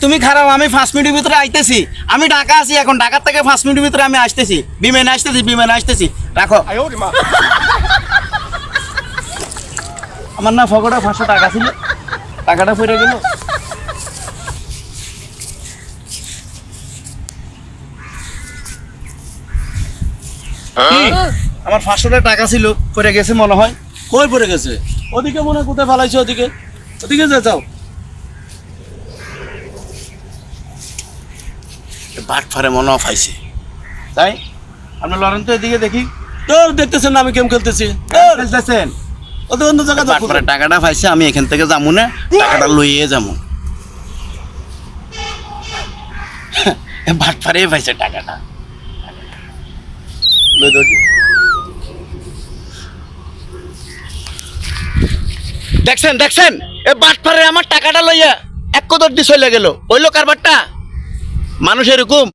তুমি খারাপ, আমি 5 মিনিটের ভিতরে আইতেছি। আমি ঢাকা আছি এখন, ঢাকা থেকে 5 মিনিটের ভিতরে আমি আসতেছি, বিমানে আসতেছি। রাখো। আমার না ফকটে 500 টাকা ছিল, টাকাটা পড়ে গেল। আমার 500 টাকা ছিল, পড়ে গেছে মনে হয়। কই পড়ে গেছে? ওদিকে মনে হয় কোথায় ফালাইছো, ওদিকে ওদিকে যাও। বাট ফারে মনে হয় পাইছে, তাই আপনি লরেন তো এদিকে দেখি। তোর দেখতেছেন না আমি গেম খেলতেছি? দেখতেছেন ওদের অন্য জায়গা বাট ফারে টাকাটা পাইছে, আমি এখান থেকে যাবো না, টাকাটা লইয়ে যাবো। বাট ফারে পাইছে টাকাটা। লই দৌড়ি। দেখছেন এ বাট ফারে আমার টাকাটা লইয়া এক কদর দিয়ে চলে গেল। ওইলো কারবারটা মানুষ এরকম।